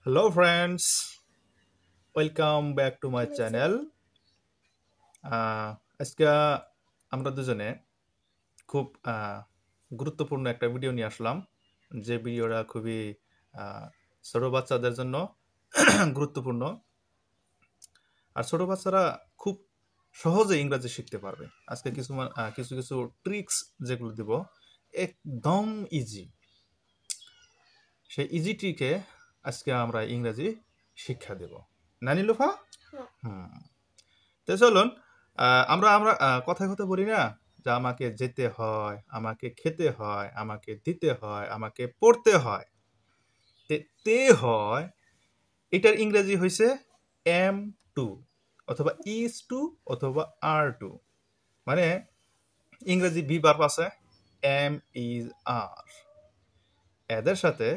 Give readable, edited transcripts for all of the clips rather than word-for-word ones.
Hello friends, welcome back to my channel. আজকে আমরা দুজনে খুব গুরুত্বপূর্ণ একটা ভিডিও নিয়ে আসলাম, যে ভিডিওটা খুবই ছোট বাচ্চাদের জন্য গুরুত্বপূর্ণ। আর ছোট বাচ্চারা খুব সহজে ইংরেজি শিখতে পারবে। আজকে কিছু কিছু ট্রিক্স যেগুলো দিব একদম ইজি, সেই ইজি ট্রিকে আজকে আমরা ইংরেজি শিক্ষা দেব। না নীলুফা? তো চলুন, আমরা আমরা কথায় কথা বলি না যে আমাকে যেতে হয়, আমাকে খেতে হয়, আমাকে দিতে হয়, আমাকে পড়তে হয়। তে হয় এটার ইংরেজি হয়েছে এম টু অথবা ইজ টু অথবা আর টু। মানে ইংরেজি বি ভার্ব আছে এম ইজ আর, এদের সাথে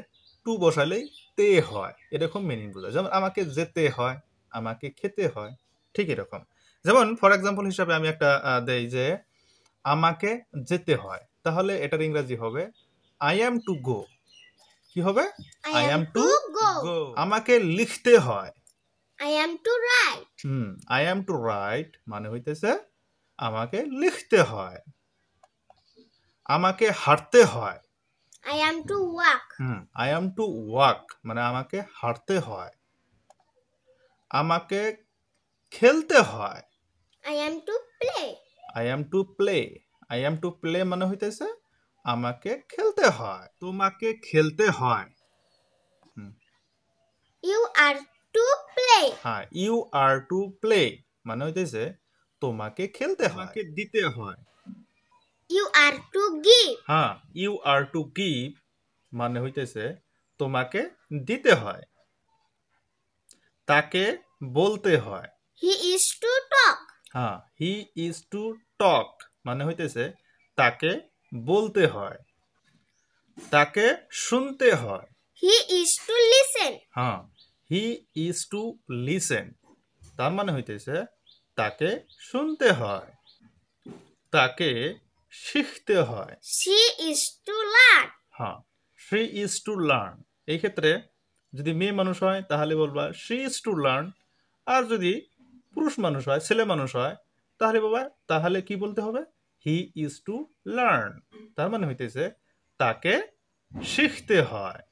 টু বসালেই তে হয়, এরকম মিনিং বোঝায়। যেমন আমাকে যেতে হয়, আমাকে খেতে হয়, ঠিক এরকম। যেমন ফর এক্সাম্পল হিসাবে আমি একটা দেই যে আমাকে যেতে হয়, তাহলে এটার ইংরেজি হবে আই অ্যাম টু গো। কি হবে? I am to go. আমাকে লিখতে হয়, I am to write. I am to write মানে হইতেছে আমাকে লিখতে হয়। আমাকে হাঁটতে হয়, I am to walk. I am to walk মানে আমাকে হাঁটতে হয়। আমাকে খেলতে হয়, I am to play. I am to play. I am to play মানে হইতেছে আমাকে খেলতে হয়। তোমাকে খেলতে হয়, You are to play. হ্যাঁ, ইউ আর টু প্লে মানে হইতেছে তোমাকে খেলতে হয়। তোমাকে দিতে হয়, You are to give. হ্যাঁ, ইউ আর টু গিভ মানে হইতেছে তোমাকে দিতে হয়। তাকে বলতে হয়, He is to talk. হ্যাঁ, হি ইজ টু টক মানে হইতেছে তাকে বলতে হয়। তাকে শুনতে হয়, He is to listen. হ্যাঁ, হি ইজ টু লিসেন তার মানে হইতেছে তাকে শুনতে হয়। তাকে শিখতে হয়, She is to learn. হ্যাঁ, শি ইজ টু লার্ন। এই ক্ষেত্রে যদি মেয়ে মানুষ হয় তাহলে বলবা শি ইজ টু লার্ন, আর যদি পুরুষ মানুষ হয়, ছেলে মানুষ হয়, তাহলে কি বলতে হবে? He is to learn. তার মানে হইতেছে তাকে শিখতে হয়।